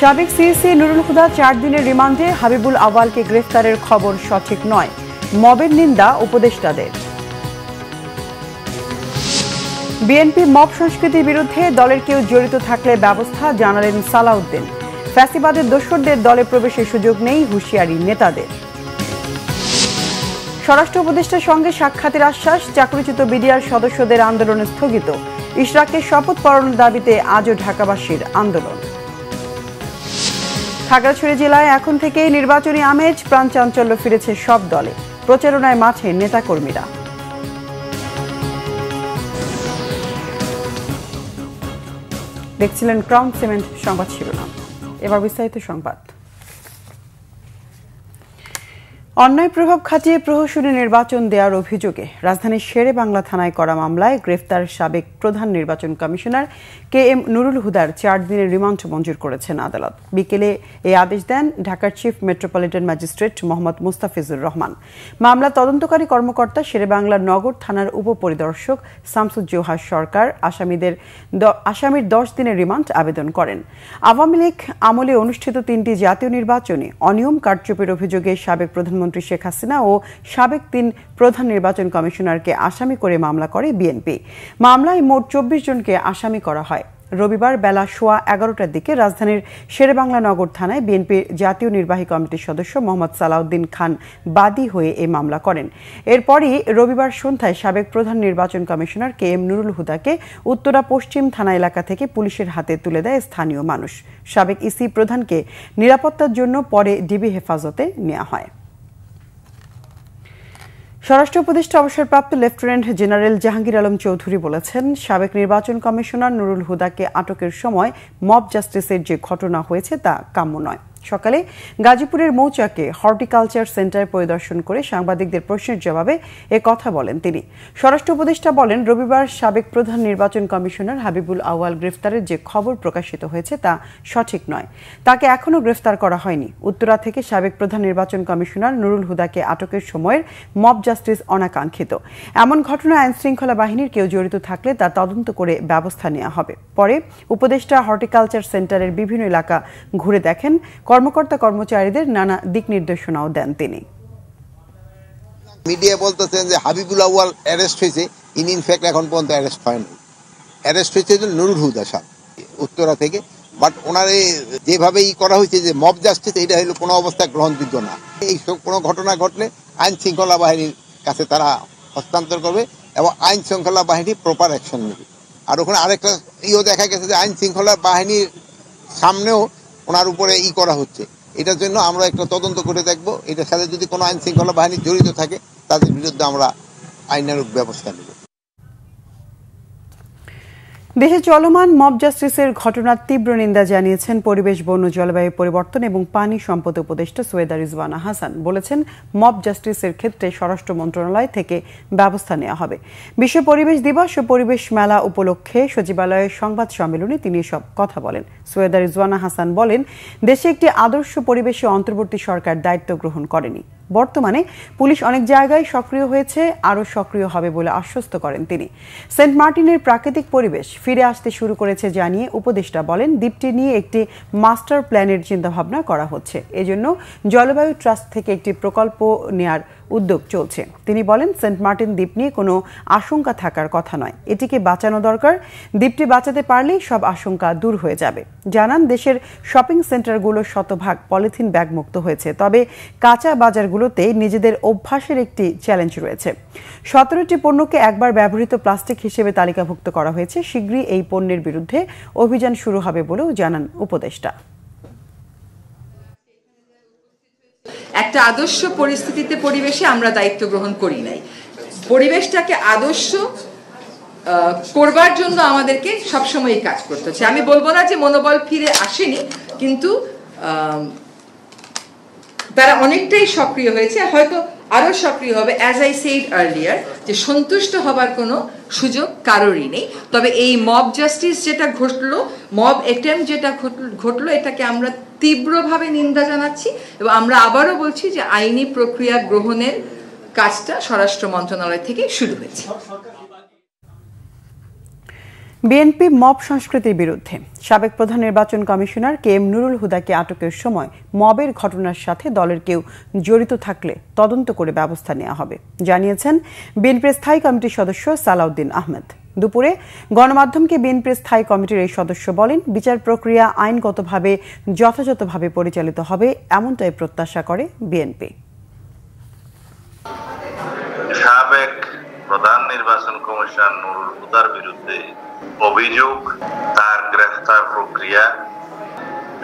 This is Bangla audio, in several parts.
সাবেক সিএসি নুরুল হুদা 4 দিনের রিমান্ডে, হাবিবুল আওয়ালকে গ্রেফতারের খবর সঠিক নয়, মবের নিন্দা উপদেষ্টাদের। বিএনপি মব সংস্কৃতির বিরুদ্ধে দলের কেউ জড়িত থাকলে ব্যবস্থা, জানালেন সালাউদ্দিন। ফ্যাসিবাদের দোসরদের দলে প্রবেশের সুযোগ নেই, হুঁশিয়ারি নেতাদের। স্বরাষ্ট্র উপদেষ্টার সঙ্গে সাক্ষাতের আশ্বাস, চাকরিচ্যুত বিডিআর সদস্যদের আন্দোলন স্থগিত। ইশরাককে শপথ পড়ানোর দাবিতে আজও ঢাকাবাসীর আন্দোলন। খাগড়াছড়ি জেলায় এখন থেকেই নির্বাচনী আমেজ, প্রাণচাঞ্চল্য ফিরেছে সব দলে, প্রচারণায় মাঠে নেতাকর্মীরা। দেখছিলেন ক্রাউন সিমেন্ট সংবাদ শিরোনাম, এবার বিস্তারিত সংবাদ। অন্যায় প্রভাব খাটিয়ে প্রহসনী নির্বাচন দেওয়ার অভিযোগে রাজধানীর শেরে বাংলা থানায় করা মামলায় গ্রেফতার সাবেক প্রধান নির্বাচন কমিশনার KM নুরুল হুদার 4 দিনের রিমান্ড মঞ্জুর করেছেন আদালত। বিকেলে এই আদেশ দেন ঢাকার chief metropolitan magistrate Mohammad Mustafizur Rahman. মামলা তদন্তকারী কর্মকর্তা শেরে বাংলা নগর থানার উপপরিদর্শক শামসুজ্জোহা সরকার আসামির 10 দিনের রিমান্ড আবেদন করেন। আওয়ামী লীগ আমলে অনুষ্ঠিত 3টি জাতীয় নির্বাচনে অনিয়ম কারচুপির অভিযোগে সাবেক প্রধানমন্ত্রী শেখ হাসিনা ও সাবেক 3 প্রধান নির্বাচন কমিশনারকে আসামি করে মামলা করে বিএনপি। মামলায় মোট 24 জনকে আসামি করা হয়। রবিবার বেলা 11:15টার দিকে রাজধানীর শেরেবাংলা নগর থানায় বিএনপির জাতীয় নির্বাহী কমিটির সদস্য মোহাম্মদ সালাউদ্দিন খান বাদী হয়ে এই মামলা করেন। এরপরই রবিবার সন্ধ্যায় সাবেক প্রধান নির্বাচন কমিশনার KM নুরুল হুদাকে উত্তরা পশ্চিম থানা এলাকা থেকে পুলিশের হাতে তুলে দেয় স্থানীয় মানুষ। সাবেক ইসি প্রধানকে নিরাপত্তার জন্য পরে ডিবি হেফাজতে নেওয়া হয়। স্বরাষ্ট্র উপদেষ্টা অবসরপ্রাপ্ত লেফটেন্যান্ট জেনারেল জাহাঙ্গীর আলম চৌধুরী বলেছেন, সাবেক নির্বাচন কমিশনার নুরুল হুদাকে আটকের সময় মব জাস্টিসের যে ঘটনা হয়েছে তা কাম্য নয়। সকালে গাজীপুরের মৌচাকে হর্টিকালচার সেন্টার পরিদর্শন করে সাংবাদিকদের প্রশ্নের জবাবে কথা বলেন তিনি। স্বরাষ্ট্র উপদেষ্টা বলেন, রবিবার সাবেক প্রধান নির্বাচন কমিশনার হাবিবুল আওয়াল গ্রেফতারের যে খবর প্রকাশিত হয়েছে তা সঠিক নয়, তাকে এখনও গ্রেফতার করা হয়নি। উত্তরা থেকে সাবেক প্রধান নির্বাচন কমিশনার নুরুল হুদাকে আটকের সময়ের মব জাস্টিস অনাকাঙ্ক্ষিত। এমন ঘটনা আইনশৃঙ্খলা বাহিনীর কেউ জড়িত থাকলে তা তদন্ত করে ব্যবস্থা নেওয়া হবে। পরে উপদেষ্টা হর্টিকালচার সেন্টারের বিভিন্ন এলাকা ঘুরে দেখেন, কর্মকর্তা কর্মচারীদের নানা দিক নির্দেশনাও দেন তিনি। মিডিয়া বলতেছেন যে হাবিবুল আওয়াল অ্যারেস্ট হয়েছে, ইনফ্যাক্ট এখন পর্যন্ত অ্যারেস্ট হয়নি। অ্যারেস্ট হয়েছে নুরুল হুদা সাহেব উত্তরা থেকে, বাট ওনার যেভাবে করা হয়েছে যে মব জাস্টিস, এটা হলো কোনো অবস্থায় গ্রহণযোগ্য না। এইসব কোনো ঘটনা ঘটলে আইন শৃঙ্খলা বাহিনীর কাছে তারা হস্তান্তর করবে এবং আইন শৃঙ্খলা বাহিনী প্রপার অ্যাকশন নেবে। আর ওখানে আরেকটা দেখা গেছে যে আইন শৃঙ্খলা বাহিনীর সামনেও ওনার উপরে করা হচ্ছে। এটার জন্য আমরা একটা তদন্ত করে দেখব, এটার সাথে যদি কোনো আইন শৃঙ্খলা বাহিনী জড়িত থাকে তাদের বিরুদ্ধে আমরা আইনানুগ ব্যবস্থা নেব। দেশে চলমান মব জাস্টিসের ঘটনার তীব্র নিন্দা জানিয়েছেন পরিবেশ, বন, জলবায়ু পরিবর্তন এবং পানি সম্পদ উপদেষ্টা সৈয়দা রিজওয়ানা হাসান। বলেছেন, মব জাস্টিসের ক্ষেত্রে স্বরাষ্ট্র মন্ত্রণালয় থেকে ব্যবস্থা নেওয়া হবে। বিশ্ব পরিবেশ দিবস ও পরিবেশ মেলা উপলক্ষে সচিবালয়ের সংবাদ সম্মেলনে তিনি এসব কথা বলেন। সৈয়দা রিজওয়ানা হাসান বলেন, দেশে একটি আদর্শ পরিবেশে অন্তর্বর্তী সরকার দায়িত্ব গ্রহণ করেনি। বর্তমানে পুলিশ অনেক জায়গায় সক্রিয় হয়েছে, আরও সক্রিয় হবে বলে আশ্বস্ত করেন তিনি। সেন্ট মার্টিনের প্রাকৃতিক পরিবেশ ফিরে আসতে শুরু করেছে জানিয়ে উপদেষ্টা বলেন, দ্বীপটি নিয়ে একটি মাস্টার প্ল্যানের চিন্তাভাবনা করা হচ্ছে। এজন্য জলবায়ু ট্রাস্ট থেকে একটি প্রকল্প নেয়ার উদ্যোগ চলছে। তিনি বলেন, সেন্ট মার্টিন দ্বীপ নিয়ে কোনো আশঙ্কা থাকার কথা নয়, এটিকে বাঁচানো দরকার। দ্বীপটি বাঁচাতে পারলেই সব আশঙ্কা দূর হয়ে যাবে। জানান, দেশের শপিং সেন্টারগুলো শতভাগ পলিথিন ব্যাগ মুক্ত হয়েছে, তবে কাঁচা বাজারগুলোতে নিজেদের অভ্যাসের একটি চ্যালেঞ্জ রয়েছে। 17টি পণ্যকে একবার ব্যবহৃত প্লাস্টিক হিসেবে তালিকাভুক্ত করা হয়েছে। শীঘ্রই এই পণ্যের বিরুদ্ধে অভিযান শুরু হবে বলেও জানান উপদেষ্টা। একটা আদর্শ পরিস্থিতিতে পরিবেশে আমরা দায়িত্ব গ্রহণ করি নাই। পরিবেশটাকে আদর্শ করবার জন্য আমাদেরকে সবসময় কাজ করতে হচ্ছে। আমি বলবো না যে মনোবল ফিরে আসেনি, কিন্তু তারা অনেকটাই সক্রিয় হয়েছে, হয়তো আরো সক্রিয় হবে। অ্যাজ আই সেড আর্লিয়ার, যে সন্তুষ্ট হবার কোনো সুযোগ কারোরই নেই। তবে এই মব জাস্টিস যেটা ঘটলো, মব অ্যাটেম্প যেটা ঘটলো, এটাকে আমরা তীব্রভাবে নিন্দা জানাচ্ছি এবং আমরা আবারও বলছি যে আইনি প্রক্রিয়া গ্রহণের কাজটা স্বরাষ্ট্র মন্ত্রণালয় থেকে শুরু হয়েছে। বিএনপি মব সংস্কৃতির বিরুদ্ধে সাবেক প্রধান নির্বাচন কমিশনার কে এম নুরুল হুদাকে আটকের সময় মবের ঘটনার সাথে দলের কেউ জড়িত থাকলে তদন্ত করে ব্যবস্থা নেওয়া হবে জানিয়েছেন বিএনপির স্থায়ী কমিটির সদস্য সালাউদ্দিন আহমেদ। দুপুরে গণমাধ্যমকে বিএনপির স্থায়ী কমিটির এই সদস্য বলেন, বিচার প্রক্রিয়া আইনগতভাবে যথাযথভাবে পরিচালিত হবে এমনটাই প্রত্যাশা করে বিএনপি। সাবেক প্রধান নির্বাচন কমিশনার নুরুল হুদার বিরুদ্ধে অভিযোগ, তার গ্রেফতার প্রক্রিয়া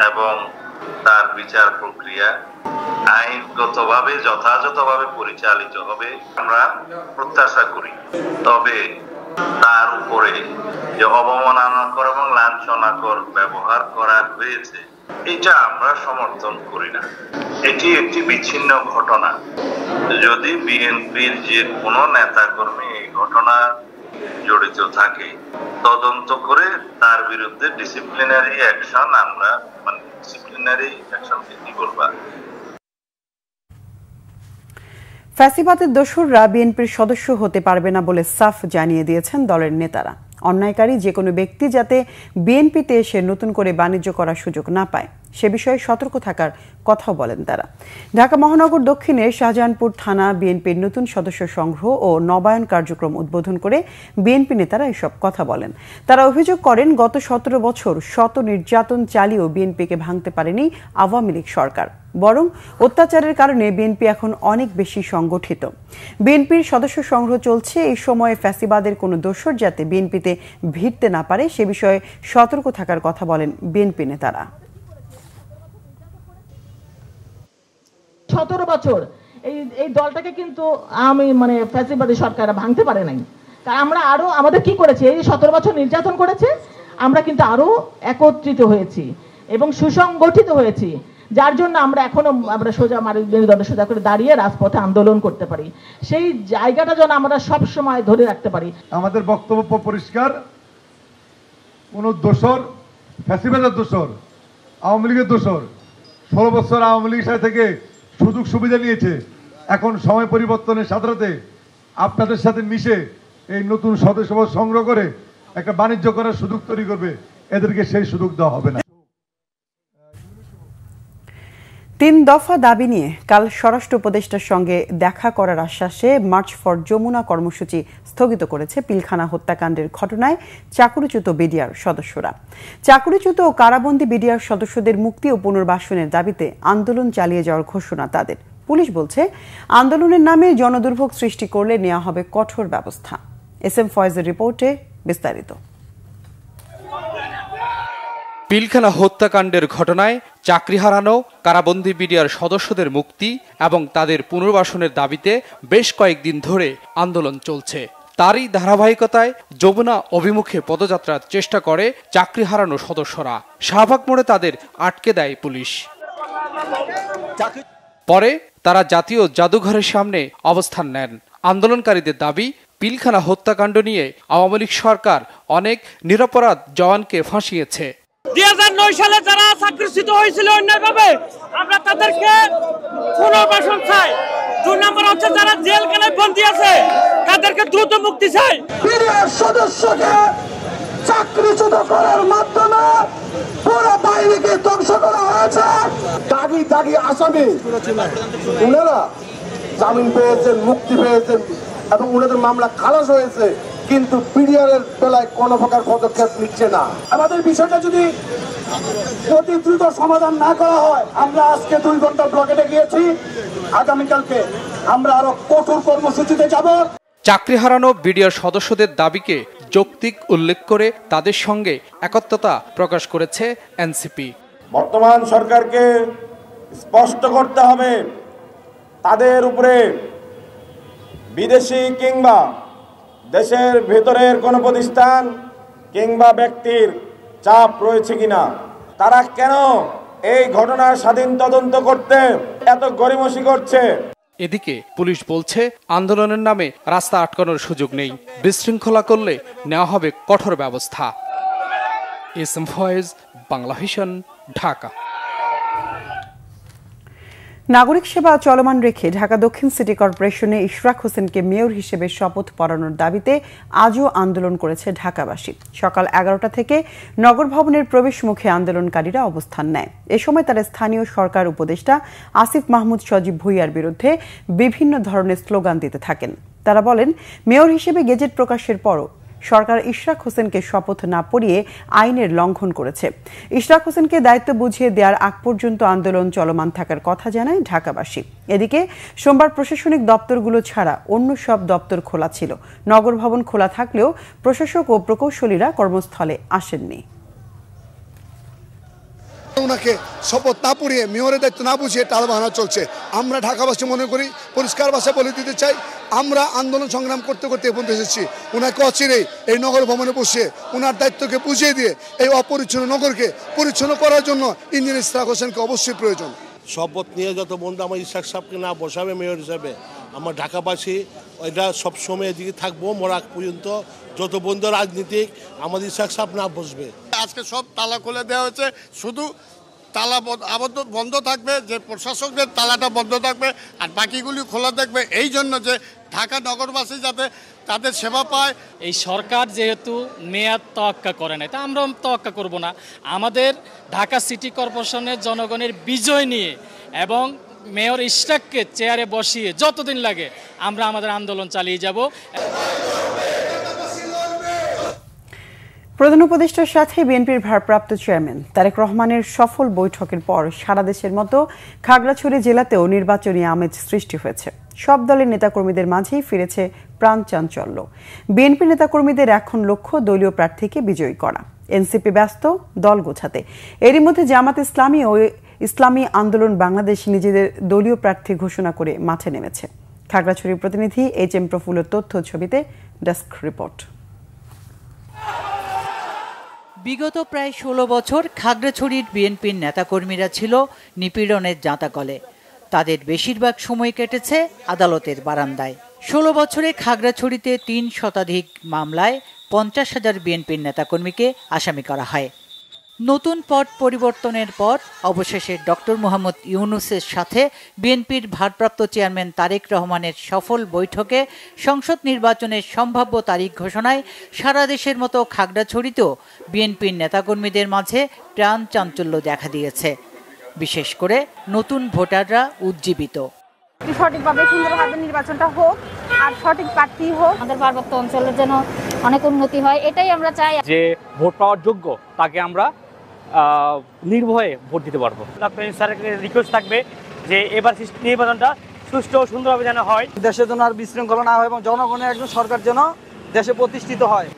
এবং তার বিচার প্রক্রিয়া আইনগতভাবে যথাযথভাবে পরিচালিত হবে আমরা প্রত্যাশা করি। তবে তার উপরে যে অবমাননাকর এবং লাঞ্ছনাকর ব্যবহার করা হয়েছে এটা আমরা সমর্থন করি না। এটি একটি বিচ্ছিন্ন ঘটনা। যদি বিএনপির যে কোনো নেতাকর্মী এই ঘটনা জড়িত থাকে তদন্ত করে তার বিরুদ্ধে ডিসিপ্লিনারি অ্যাকশন আমরা ডিসিপ্লিনারি অ্যাকশন কি বলবো। ফ্যাসিবাদের দোসররা বিএনপির সদস্য হতে পারবে না বলে সাফ জানিয়ে দিয়েছেন দলের নেতারা। অন্যায়কারী যে কোনো ব্যক্তি যাতে বিএনপিতে এসে নতুন করে বাণিজ্য করার সুযোগ না পায় সে বিষয়ে সতর্ক থাকার কথাও বলেন তারা। ঢাকা মহানগর দক্ষিণে শাহজাহানপুর থানা বিএনপির নতুন সদস্য সংগ্রহ ও নবায়ন কার্যক্রম উদ্বোধন করে বিএনপি নেতারা এসব কথা বলেন। তারা অভিযোগ করেন, গত 17 বছর শত নির্যাতন চালিয়েও বিএনপিকে ভাঙতে পারেনি আওয়ামী লীগ সরকার, বরং অত্যাচারের কারণে বিএনপি এখন অনেক বেশি সংগঠিত। বিএনপির সদস্য সংগ্রহ চলছে। এই সময়ে ফ্যাসিবাদের কোনো দোসর যাতে বিএনপিতে ভিড়তে না পারে সে বিষয়ে সতর্ক থাকার কথা বলেন বিএনপি নেতারা। 17 বছর এই দলটাকে কিন্তু ফ্যাসিবাদী সরকার ভাঙতে পারে নাই। আমরা আরো আমাদের কি করেছে, এই 17 বছর নির্যাতন করেছে, আমরা কিন্তু আরো একত্রিত হয়েছি এবং সুসংগঠিত হয়েছি, যার জন্য আমরা এখনো সোজা মেরুদণ্ড সোজা করে দাঁড়িয়ে রাজপথে আন্দোলন করতে পারি। সেই জায়গাটা যেন আমরা সব সময় ধরে রাখতে পারি। আমাদের বক্তব্য পরিষ্কার, কোন দোসর, ফ্যাসিবাদের দোসর, আওয়ামী লীগের দোসর 16 বছর আওয়ামী লীগের সাথে থেকে সুযোগ সুবিধা নিয়েছে, এখন সময় পরিবর্তনের সাথে সাথে আপনাদের সাথে মিশে এই নতুন সদস্য সংগ্রহ করে একটা বাণিজ্য করার সুযোগ তৈরি করবে, এদেরকে সেই সুযোগ দেওয়া হবে না। 3 দফা দাবি নিয়ে কাল স্বরাষ্ট্র উপদেষ্টার সঙ্গে দেখা করার আশ্বাসে মার্চ ফর যমুনা কর্মসূচি স্থগিত করেছে পিলখানা হত্যাকাণ্ডের ঘটনায় চাকরিচ্যুত বিডিআর সদস্যরা। চাকরিচ্যুত ও কারাবন্দী বিডিআর সদস্যদের মুক্তি ও পুনর্বাসনের দাবিতে আন্দোলন চালিয়ে যাওয়ার ঘোষণা তাদের। পুলিশ বলছে, আন্দোলনের নামে জনদুর্ভোগ সৃষ্টি করলে নেওয়া হবে কঠোর ব্যবস্থা। SM ফয়েজের রিপোর্টে বিস্তারিত। পিলখানা হত্যাকাণ্ডের ঘটনায় চাকরি হারানো কারাবন্দী বিডিআর সদস্যদের মুক্তি এবং তাদের পুনর্বাসনের দাবিতে বেশ কয়েকদিন ধরে আন্দোলন চলছে। তারই ধারাবাহিকতায় যমুনা অভিমুখে পদযাত্রার চেষ্টা করে চাকরি হারানো সদস্যরা। শাহবাগ মোড়ে তাদের আটকে দেয় পুলিশ। পরে তারা জাতীয় জাদুঘরের সামনে অবস্থান নেন। আন্দোলনকারীদের দাবি, পিলখানা হত্যাকাণ্ড নিয়ে আওয়ামী লীগ সরকার অনেক নিরপরাধ জওয়ানকে ফাঁসিয়েছে। 2009 সালে যারা চাকরিচ্যুত হয়েছিল অন্যায়ভাবে, আমরা তাদেরকে পুনর্বাসন চাই। 2 নম্বর হচ্ছে যারা জেলখানায় বন্দী আছে তাদেরকে দ্রুত মুক্তি চাই। বিডিআর সদস্যকে চাকরিচ্যুত করার মাধ্যমে পুরো বাহিনীকে ধ্বংস করা হয়েছে। দাগি আসামি উনারা জামিন পেয়েছেন, মুক্তি পেয়েছেন এবং উনাদের মামলা খালাস হয়েছে, কিন্তু বিডিআর এর বেলায় কোনো প্রকার পদক্ষেপ নিচ্ছে না। আমাদের বিষয়টা যদি অতি দ্রুত সমাধান না করা হয়, আমরা আজকে 2 ঘন্টা ব্লকেটে গিয়েছি, আগামীকালকে আমরা আরো কঠোর কর্মসূচিতে যাব। চাকরি হারানো বিডিআর সদস্যদের দাবিকে যৌক্তিক উল্লেখ করে তাদের সঙ্গে একত্রতা প্রকাশ করেছে এনসিপি। বর্তমান সরকারকে স্পষ্ট করতে হবে তাদের উপরে বিদেশি কিংবা দেশের ভেতরের কোনো প্রতিষ্ঠান কিংবা ব্যক্তির চাপ রয়েছে কিনা, তারা কেন এই ঘটনার স্বাধীন তদন্ত করতে এত গড়িমসি করছে। এদিকে পুলিশ বলছে, আন্দোলনের নামে রাস্তা আটকানোর সুযোগ নেই, বিশৃঙ্খলা করলে নেওয়া হবে কঠোর ব্যবস্থা। SM Foyez, Bangla Vision, Dhaka. নাগরিক সেবা চলমান রেখে ঢাকা দক্ষিণ সিটি কর্পোরেশনে ইশরাক হোসেনকে মেয়র হিসেবে শপথ পড়ানোর দাবিতে আজও আন্দোলন করেছে ঢাকাবাসী। সকাল 11টা থেকে নগর ভবনের প্রবেশমুখে আন্দোলনকারীরা অবস্থান নেয়। এ সময় তারা স্থানীয় সরকার উপদেষ্টা আসিফ মাহমুদ সজীব ভুঁইয়ার বিরুদ্ধে বিভিন্ন ধরনের স্লোগান দিতে থাকেন। তারা বলেন, মেয়র হিসেবে গেজেট প্রকাশের পরও সরকার ইশরাক হোসেনকে শপথ না পড়িয়ে আইনের লঙ্ঘন করেছে। ইশরাক হোসেনকে দায়িত্ব বুঝিয়ে দেওয়ার আগ পর্যন্ত আন্দোলন চলমান থাকার কথা জানায় ঢাকাবাসী। এদিকে সোমবার প্রশাসনিক দপ্তরগুলো ছাড়া অন্য সব দপ্তর খোলা ছিল। নগর ভবন খোলা থাকলেও প্রশাসক ও প্রকৌশলীরা কর্মস্থলে আসেননি। ওনাকে শপথ না পড়িয়ে মেয়রের দায়িত্ব না বুঝিয়ে টালবাহানা চলছে। আমরা ঢাকাবাসী মনে করি, পরিষ্কার ভাষায় বলে দিতে চাই, আমরা আন্দোলন সংগ্রাম করতে করতে এ পর্যন্ত এসেছি। ওনাকে অচিরেই এই নগর ভবনে বসে ওনার দায়িত্বকে বুঝিয়ে দিয়ে এই অপরিচ্ছন্ন নগরকে পরিচ্ছন্ন করার জন্য ইঞ্জিনিয়ার ইশরাক হোসেনকে অবশ্যই প্রয়োজন। শপথ নিয়ে যত বন্ধু আমার ইশরাক সাহেবকে না বসাবে মেয়র হিসাবে, আমার ঢাকাবাসী এটা সবসময় এদিকে থাকবো মরাক পর্যন্ত, যত বন্ধু রাজনীতিক আমাদের ইশরাক সাহেব না বসবে। আজকে সব তালা খুলে দেওয়া হয়েছে, শুধু তালা বন্ধ থাকবে, যে প্রশাসকদের তালাটা বন্ধ থাকবে আর বাকিগুলি খোলা থাকবে, এই জন্য যে ঢাকা নগরবাসী যাতে তাদের সেবা পায়। এই সরকার যেহেতু মেয়াদ তোয়াক্কা করে নাই, তা আমরাও তোয়াক্কা করব না। আমাদের ঢাকা সিটি কর্পোরেশনের জনগণের বিজয় নিয়ে এবং মেয়র ইশরাককে চেয়ারে বসিয়ে যতদিন লাগে আমরা আমাদের আন্দোলন চালিয়ে যাব। প্রধান উপদেষ্টার সাথে বিএনপির ভারপ্রাপ্ত চেয়ারম্যান তারেক রহমানের সফল বৈঠকের পর সারা দেশের মতো খাগড়াছড়ি জেলাতেও নির্বাচনী আমেজ সৃষ্টি হয়েছে। সব দলের নেতাকর্মীদের মাঝেই ফিরেছে প্রাণ চাঞ্চল্য। বিএনপি নেতাকর্মীদের এখন লক্ষ্য দলীয় প্রার্থীকে বিজয়ী করা। এনসিপি ব্যস্ত দল গোছাতে। এরই মধ্যে জামাত ইসলামী ও ইসলামী আন্দোলন বাংলাদেশ নিজেদের দলীয় প্রার্থী ঘোষণা করে মাঠে নেমেছে। খাগড়াছড়ির প্রতিনিধি এইচ.এম. প্রফুল্লর তথ্য ছবিতে ডেস্ক রিপোর্ট। বিগত প্রায় 16 বছর খাগড়াছড়ির বিএনপির নেতাকর্মীরা ছিল নিপীড়নের জাঁতাকলে। তাদের বেশিরভাগ সময় কেটেছে আদালতের বারান্দায়। 16 বছরে খাগড়াছড়িতে 3 শতাধিক মামলায় 50,000 বিএনপির নেতাকর্মীকে আসামি করা হয়। নতুন পট পরিবর্তনের পর অবশেষে ডক্টর মোহাম্মদ ইউনূসের সাথে বিএনপির ভারপ্রাপ্ত চেয়ারম্যান তারেক রহমানের সফল বৈঠকে সংসদ নির্বাচনের সম্ভাব্য তারিখ ঘোষণায় সারা দেশের মতো খাগড়াছড়িতেও বিএনপির নেতাকর্মীদের মাঝে প্রাণ চাঞ্চল্য দেখা দিয়েছে। বিশেষ করে নতুন ভোটাররা উজ্জীবিত। সঠিকভাবে সুন্দরভাবে নির্বাচনটা হোক আর সঠিক প্রার্থী হোক, আমাদের পার্বত্য অঞ্চলের যেন অনেক উন্নতি হয়, এটাই আমরা চাই। যে ভোট পাওয়ার যোগ্য তাকে আমরা নির্ভয়ে ভোট দিতে পারবো। ডক্টর স্যারের রিকোয়েস্ট থাকবে যে এবার নির্বাচনটা সুষ্ঠু ও সুন্দরভাবে যেন হয়, দেশের জন্য আর বিশৃঙ্খলা না হয় এবং জনগণের একজন সরকার যেন দেশে প্রতিষ্ঠিত হয়।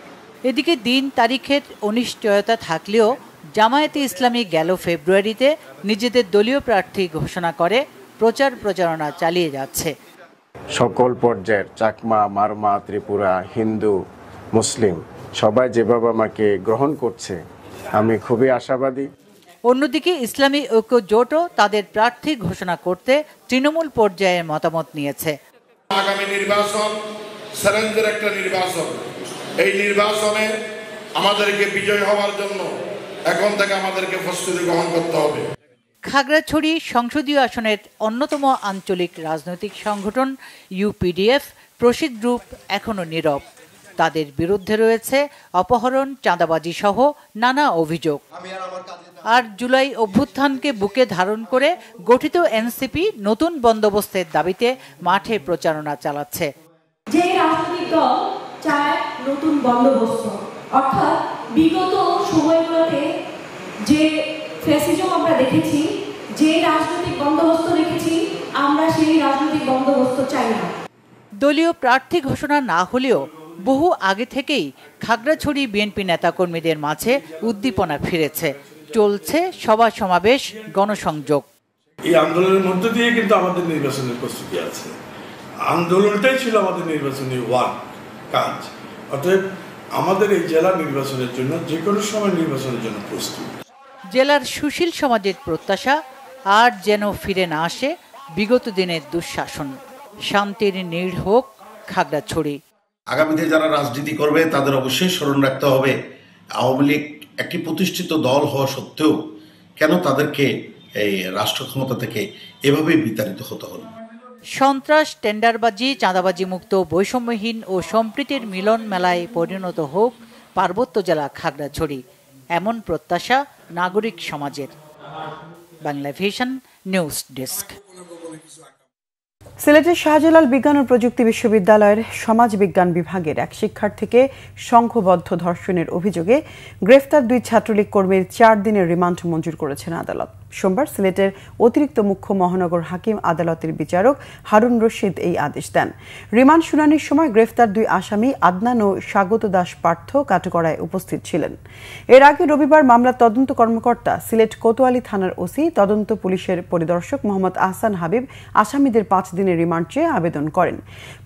এদিকে দিন তারিখের অনিশ্চয়তা থাকলেও জামায়াতে ইসলামী গেল ফেব্রুয়ারিতে নিজেদের দলীয় প্রার্থী ঘোষণা করে প্রচার প্রচারণা চালিয়ে যাচ্ছে। সকল পর্যায়ের চাকমা, মারমা, ত্রিপুরা, হিন্দু, মুসলিম সবাই যেভাবে আমাকে গ্রহণ করছে, আমি খুবই আশাবাদী। অন্যদিকে ইসলামী ঐক্য জোটও তাদের প্রার্থী ঘোষণা করতে তৃণমূল পর্যায়ের মতামত নিয়েছে। আগামী নির্বাচন চ্যালেঞ্জের একটা নির্বাচন। এই নির্বাচনে আমাদেরকে বিজয় হওয়ার জন্য এখন থেকে আমাদেরকে প্রস্তুতি গ্রহণ করতে হবে। খাগড়াছড়ি সংসদীয় আসনের অন্যতম আঞ্চলিক রাজনৈতিক সংগঠন ইউপিডিএফ প্রসিদ্ধ গ্রুপ এখনো নীরব। তাদের বিরুদ্ধে রয়েছে অপহরণ, চাঁদাবাজি সহ নানা অভিযোগ। আর জুলাই অভ্যুত্থানকে বুকে ধারণ করে গঠিত এনসিপি নতুন বন্দোবস্তের দাবিতে মাঠে প্রচারণা চালাচ্ছে। যে রাজনৈতিক দল চায় নতুন বন্দোবস্ত, অর্থাৎ বিগত সময়গুলোতে যে ফ্যাসিজম আমরা দেখেছি, যে রাজনৈতিক বন্দোবস্ত দেখেছি, আমরা সেই রাজনৈতিক বন্দোবস্ত চাই না। দলীয় প্রার্থী ঘোষণা না হলেও বহু আগে থেকেই খাগড়াছড়ি বিএনপি নেতাকর্মীদের মাঝে উদ্দীপনা ফিরেছে। চলছে সভা সমাবেশ, গণসংযোগ। এই আন্দোলনের মধ্য দিয়ে কিন্তু আমাদের নির্বাচনের প্রস্তুতি আছে। আন্দোলনটাই ছিল আমাদের নির্বাচনী কাজ। অতএব আমাদের এই জেলা নির্বাচনের জন্য যে কোনো সময় নির্বাচনের জন্য প্রস্তুত। জেলার সুশীল সমাজের প্রত্যাশা আর যেন ফিরে না আসে বিগত দিনের দুঃশাসন। শান্তির নীড় হোক খাগড়াছড়ি। আগামীতে যারা রাজনীতি করবে তাদের অবশ্যই স্মরণ রাখতে হবে, আওয়ামী লীগ একটি প্রতিষ্ঠিত দল হওয়া সত্ত্বেও কেন তাদেরকে এই রাষ্ট্র ক্ষমতা থেকে এভাবেই বিতাড়িত হতে হল। সন্ত্রাস, টেন্ডারবাজি, চাঁদাবাজি মুক্ত বৈষম্যহীন ও সম্প্রীতির মিলন মেলায় পরিণত হোক পার্বত্য জেলা খাগড়াছড়ি, এমন প্রত্যাশা নাগরিক সমাজের। Bangla vision news desk. সিলেটের শাহজালাল বিজ্ঞান ও প্রযুক্তি বিশ্ববিদ্যালয়ের সমাজ বিজ্ঞান বিভাগের এক শিক্ষার্থীকে সংঘবদ্ধ ধর্ষণের অভিযোগে গ্রেফতার 2 ছাত্রলীগ কর্মীর 4 দিনের রিমান্ড মঞ্জুর করেছেন আদালত। সোমবার সিলেটের অতিরিক্ত মুখ্য মহানগর হাকিম আদালতের বিচারক হারুন রশিদ এই আদেশ দেন। রিমান্ড শুনানির সময় গ্রেফতার 2 আসামি আদনান ও স্বাগত দাস পার্থ কাঠগড়ায় উপস্থিত ছিলেন। এর আগে রবিবার মামলার তদন্ত কর্মকর্তা সিলেট কোতোয়ালি থানার ওসি তদন্ত পুলিশের পরিদর্শক মোহাম্মদ আহসান হাবিব আসামিদের 5 দিনের রিমান্ড চেয়ে আবেদন করেন।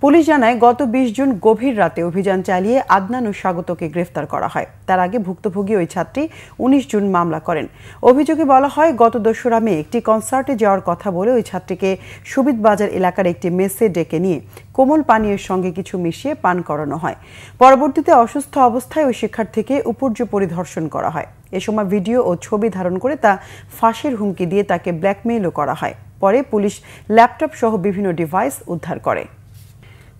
পুলিশ জানায় গত 20 জুন গভীর রাতে অভিযান চালিয়ে আদনান ও স্বাগতকে গ্রেফতার করা হয়। তার আগে ভুক্তভোগী ওই ছাত্রী 19 জুন মামলা করেন। অভিযোগে বলা হয় গত 2রা মে একটি কনসার্টে যাওয়ার কথা বলে ওই ছাত্রীকে সুবিদ বাজার এলাকার একটি মেসে ডেকে নিয়ে কোমল পানীয়ের সঙ্গে কিছু মিশিয়ে পান করানো হয়। পরবর্তীতে অসুস্থ অবস্থায় ওই শিক্ষার্থীকে উপর্যুপরি ধর্ষণ করা হয়। এ সময় ভিডিও ও ছবি ধারণ করে তা ফাঁসির হুমকি দিয়ে তাকে ব্ল্যাকমেইলও করা হয়। পরে পুলিশ ল্যাপটপ সহ বিভিন্ন ডিভাইস উদ্ধার করে।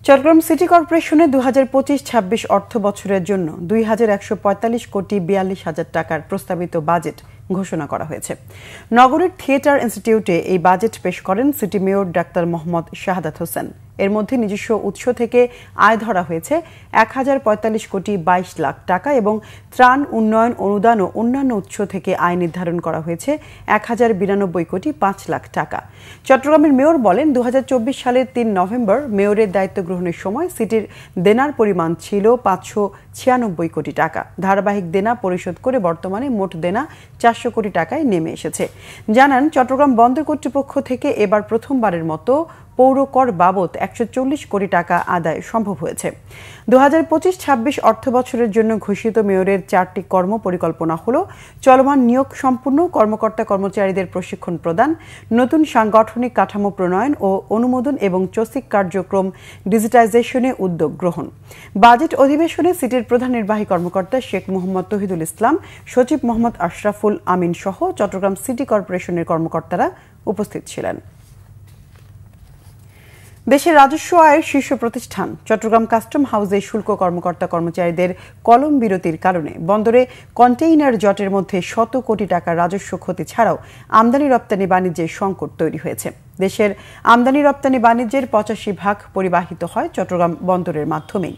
চট্টগ্রাম সিটি কর্পোরেশনে 2025-26 অর্থ বছরের জন্য 2145 কোটি 42 হাজার টাকার প্রস্তাবিত বাজেট ঘোষণা করা হয়েছে। নগরের থিয়েটার ইনস্টিটিউটে এই বাজেট পেশ করেন city mayor doctor Mohammad Shahadat Hossain. এর মধ্যে নিজস্ব উৎস থেকে আয় ধরা হয়েছে 1045 কোটি 22 লাখ টাকা এবং ত্রাণ, উন্নয়ন, অনুদান ও অন্যান্য উৎস থেকে আয় নির্ধারণ করা হয়েছে 1092 কোটি 5 লাখ টাকা। চট্টগ্রামের মেয়র বলেন 2024 সালের 3 নভেম্বর মেয়রের দায়িত্ব গ্রহণের সময় সিটির দেনার পরিমাণ ছিল 596 কোটি টাকা। ধারাবাহিক দেনা পরিশোধ করে বর্তমানে মোট দেনা 400 কোটি টাকায় নেমে এসেছে। জানান চট্টগ্রাম বন্দর কর্তৃপক্ষ থেকে এবার প্রথমবারের মতো পৌর কর বাবদ 140 কোটি টাকা আদায় সম্ভব হয়েছে। 2025-26 অর্থ বছরের জন্য ঘোষিত মেয়রের 4টি কর্ম পরিকল্পনা হল চলমান নিয়োগ সম্পূর্ণ, কর্মকর্তা কর্মচারীদের প্রশিক্ষণ প্রদান, নতুন সাংগঠনিক কাঠামো প্রণয়ন ও অনুমোদন এবং চসিক কার্যক্রম ডিজিটাইজেশনে উদ্যোগ গ্রহণ। বাজেট অধিবেশনে সিটির প্রধান নির্বাহী কর্মকর্তা শেখ মোহাম্মদ তহিদুল ইসলাম, সচিব মোহাম্মদ আশরাফুল আমিন সহ চট্টগ্রাম সিটি কর্পোরেশনের কর্মকর্তারা উপস্থিত ছিলেন। দেশের রাজস্ব আয়ের শীর্ষ প্রতিষ্ঠান চট্টগ্রাম কাস্টম হাউসে শুল্ক কর্মকর্তা কর্মচারীদের কলম বিরতির কারণে বন্দরে কন্টেইনার জটের মধ্যে 100 কোটি টাকার রাজস্ব ক্ষতি ছাড়াও আমদানি রপ্তানি বাণিজ্যের সংকট তৈরি হয়েছে। দেশের আমদানি রপ্তানি বাণিজ্যের 85% পরিবাহিত হয় চট্টগ্রাম বন্দরের মাধ্যমেই।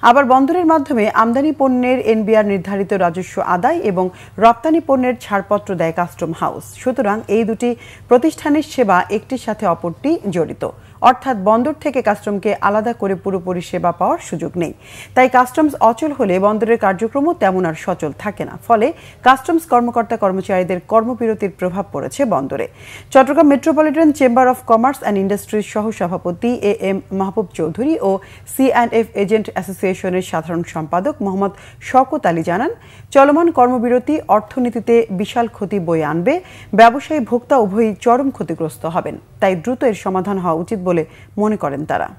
আবার বন্দরের মাধ্যমে আমদানি পণ্যের এনবিআর নির্ধারিত রাজস্ব আদায় এবং রপ্তানি পণ্যের ছাড়পত্র দেয় কাস্টম হাউস। সুতরাং এই দুটি প্রতিষ্ঠানের সেবা একটির সাথে অপরটি জড়িত, অর্থাৎ বন্দর থেকে কাস্টমকে আলাদা করে পুরোপুরি সেবা পাওয়ার সুযোগ নেই। তাই কাস্টমস অচল হলে বন্দরের কার্যক্রমও তেমন আর সচল থাকে না। ফলে কাস্টমস কর্মকর্তা কর্মচারীদের কর্মবিরতির প্রভাব পড়েছে বন্দরে। Chittagong metropolitan chamber of commerce and ইন্ডাস্ট্রির সহ সভাপতি AM মাহবুব চৌধুরী ও C&F এজেন্ট অ্যাসোসিয়েশনের সাধারণ সম্পাদক মোহাম্মদ শওকত আলী জানান, চলমান কর্মবিরতি অর্থনীতিতে বিশাল ক্ষতি বয়ে আনবে, ব্যবসায়ী ভোক্তা উভয়ই চরম ক্ষতিগ্রস্ত হবেন। তাই দ্রুত এর সমাধান হওয়া উচিত বলে মনে করেন তারা।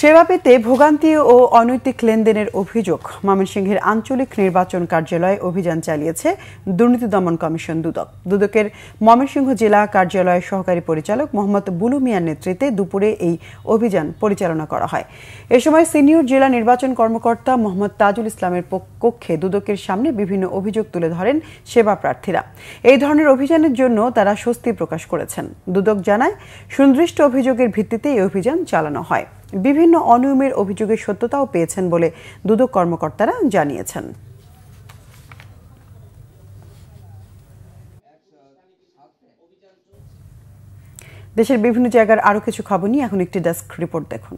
সেবা পেতে ভোগান্তি ও অনৈতিক লেনদেনের অভিযোগ ময়মনসিংহের আঞ্চলিক নির্বাচন কার্যালয়ে অভিযান চালিয়েছে দুর্নীতি দমন কমিশন দুদক। দুদকের ময়মনসিংহ জেলা কার্যালয়ের সহকারী পরিচালক মোহাম্মদ বুলু মিয়ার নেতৃত্বে দুপুরে এই অভিযান পরিচালনা করা হয়। এ সময় সিনিয়র জেলা নির্বাচন কর্মকর্তা মোহাম্মদ তাজুল ইসলামের কক্ষে দুদকের সামনে বিভিন্ন অভিযোগ তুলে ধরেন সেবা প্রার্থীরা। এই ধরনের অভিযানের জন্য তারা স্বস্তি প্রকাশ করেছেন। দুদক জানায়, সুনির্দিষ্ট অভিযোগের ভিত্তিতে এই অভিযান চালানো হয়। বিভিন্ন অনিয়মের অভিযোগের সত্যতাও পেয়েছেন বলে দুদক কর্মকর্তারা জানিয়েছেন। দেশের বিভিন্ন জায়গার আরো কিছু খবর নিয়ে এখন একটি ডেস্ক রিপোর্ট দেখুন।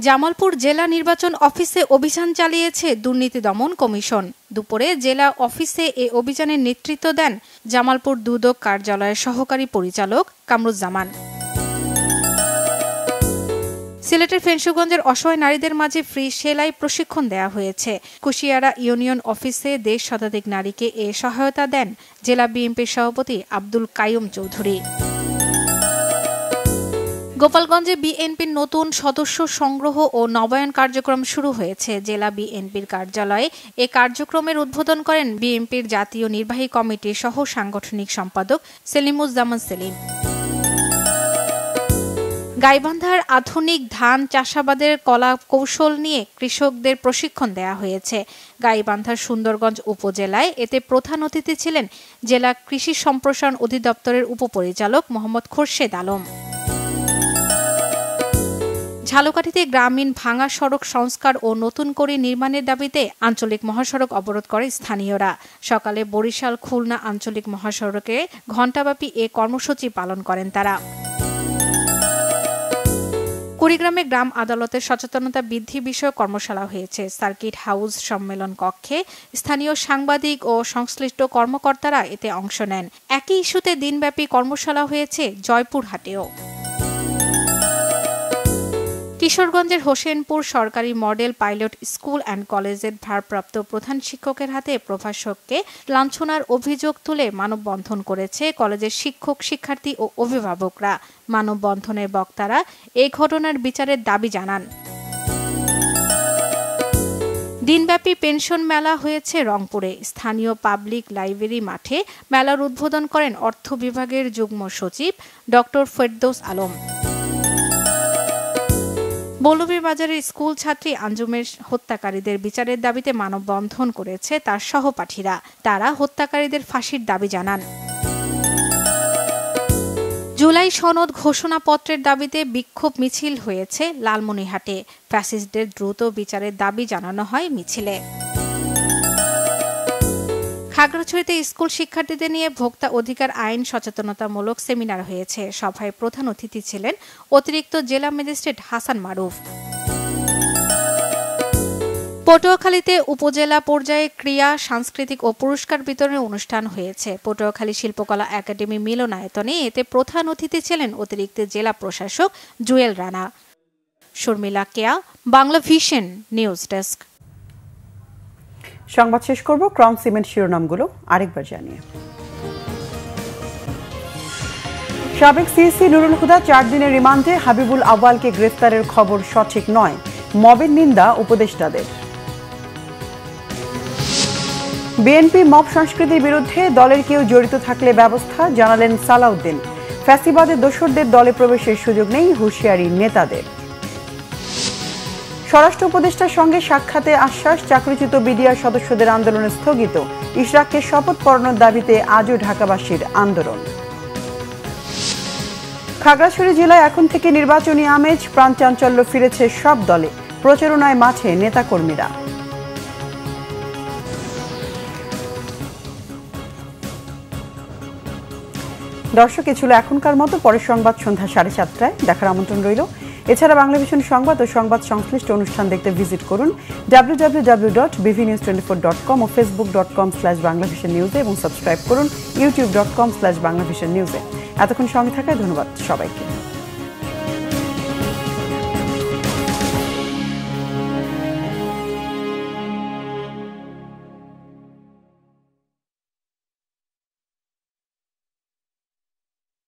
জামালপুর জেলা নির্বাচন অফিসে অভিযান চালিয়েছে দুর্নীতি দমন কমিশন। দুপুরে জেলা অফিসে এই অভিযানের নেতৃত্ব দেন জামালপুর দুদক কার্যালয়ের সহকারী পরিচালক কামরুজ্জামান। সিলেটের ফেঞ্চুগঞ্জের অসহায় নারীদের মাঝে ফ্রি সেলাই প্রশিক্ষণ দেওয়া হয়েছে। কুশিয়ারা ইউনিয়ন অফিসে 1.5 শতাধিক নারীকে এ সহায়তা দেন জেলা বিএনপির সভাপতি আব্দুল কাইয়ুম চৌধুরী। গোপালগঞ্জে বিএনপির নতুন সদস্য সংগ্রহ ও নবায়ন কার্যক্রম শুরু হয়েছে। জেলা বিএনপির কার্যালয়ে এ কার্যক্রমের উদ্বোধন করেন বিএনপির জাতীয় নির্বাহী কমিটির সহ সাংগঠনিক সম্পাদক সেলিমুজ্জামান সেলিম। গাইবান্ধার আধুনিক ধান চাষাবাদের কলা কৌশল নিয়ে কৃষকদের প্রশিক্ষণ দেয়া হয়েছে। গাইবান্ধার সুন্দরগঞ্জ উপজেলায় এতে প্রধান অতিথি ছিলেন জেলা কৃষি সম্প্রসারণ অধিদপ্তরের উপপরিচালক মোহাম্মদ খোরশেদ আলম। ঝালকাঠিতে গ্রামীণ ভাঙা সড়ক সংস্কার ও নতুন করে নির্মাণের দাবিতে আঞ্চলিক মহাসড়ক অবরোধ করে স্থানীয়রা। সকালে বরিশাল খুলনা আঞ্চলিক মহাসড়কে ঘণ্টাব্যাপী এ কর্মসূচি পালন করেন তারা। কুড়িগ্রামে গ্রাম আদালতের সচেতনতা বৃদ্ধি বিষয়ক কর্মশালা হয়েছে। সার্কিট হাউস সম্মেলন কক্ষে স্থানীয় সাংবাদিক ও সংশ্লিষ্ট কর্মকর্তারা এতে অংশ নেন। একই ইস্যুতে দিনব্যাপী কর্মশালা হয়েছে জয়পুরহাটেও। কিশোরগঞ্জের হোসেনপুর সরকারি মডেল পাইলট স্কুল অ্যান্ড কলেজের ভারপ্রাপ্ত প্রধান শিক্ষকের হাতে প্রভাষককে লাঞ্ছনার অভিযোগ তুলে মানববন্ধন করেছে কলেজের শিক্ষক শিক্ষার্থী ও অভিভাবকরা। মানববন্ধনের বক্তারা এই ঘটনার বিচারের দাবি জানান। দিনব্যাপী পেনশন মেলা হয়েছে রংপুরে। স্থানীয় পাবলিক লাইব্রেরি মাঠে মেলার উদ্বোধন করেন অর্থ বিভাগের যুগ্ম সচিব ডক্টর ফেরদৌস আলম। মৌলভীবাজারের স্কুল ছাত্রী আঞ্জুমের হত্যাকারীদের বিচারের দাবিতে মানববন্ধন করেছে তার সহপাঠীরা। তারা হত্যাকারীদের ফাঁসির দাবি জানান। জুলাই সনদ ঘোষণাপত্রের দাবিতে বিক্ষোভ মিছিল হয়েছে লালমনিরহাটে। ফ্যাসিস্টদের দ্রুত বিচারের দাবি জানানো হয় মিছিলে। খাগড়াছড়িতে স্কুল শিক্ষার্থীদের নিয়ে ভোক্তা অধিকার আইন সচেতনতামূলক সেমিনার হয়েছে। সভায় প্রধান অতিথি ছিলেন অতিরিক্ত জেলা ম্যাজিস্ট্রেট হাসান মারুফ। পটুয়াখালীতে উপজেলা পর্যায়ে ক্রীড়া সাংস্কৃতিক ও পুরস্কার বিতরণের অনুষ্ঠান হয়েছে। পটুয়াখালী শিল্পকলা একাডেমি মিলনায়তনে এতে প্রধান অতিথি ছিলেন অতিরিক্ত জেলা প্রশাসক জুয়েল রানা। শর্মিলা কেয়া, বাংলা ভিশন নিউজ ডেস্ক। সংবাদ শেষ করব ক্রাউন সিমেন্ট শিরোনামগুলো আরেকবার জানিয়ে। সাবেক সিএসি নুরুল হুদা 4 দিনের রিমান্ডে। হাবিবুল আওয়ালকে গ্রেফতারের খবর সঠিক নয়, মবের নিন্দা উপদেষ্টাদের। বিএনপি মব সংস্কৃতির বিরুদ্ধে দলের কেউ জড়িত থাকলে ব্যবস্থা, জানালেন সালাউদ্দিন। ফ্যাসিবাদের দোসরদের দলে প্রবেশের সুযোগ নেই, হুঁশিয়ারি নেতাদের। স্বরাষ্ট্র উপদেষ্টার সঙ্গে সাক্ষাতে আশ্বাস, চাকরিচ্যুত বিডিআর সদস্যদের আন্দোলন স্থগিত। ইশরাককে শপথ পড়ানোর দাবিতে আজও ঢাকাবাসীর আন্দোলন। খাগড়াছড়ি জেলায় এখন থেকে নির্বাচনী আমেজ, প্রাণচাঞ্চল্য ফিরেছে সব দলে। প্রচারণায় মাঠে নেতাকর্মীরা। দর্শক, এ ছিল এখনকার মতো। পরের সংবাদ সন্ধ্যা 7:30টায় দেখার আমন্ত্রণ রইল। এছাড়া বাংলা ভিশন সংবাদ ও সংবাদ সংশ্লিষ্ট অনুষ্ঠান দেখতে ভিজিট করুন www.bvnews24.com ও facebook.com/banglavisionnews এবং সাবস্ক্রাইব করুন youtube.com/banglavisionnews। এতক্ষণ সঙ্গে থাকায় ধন্যবাদ সবাইকে।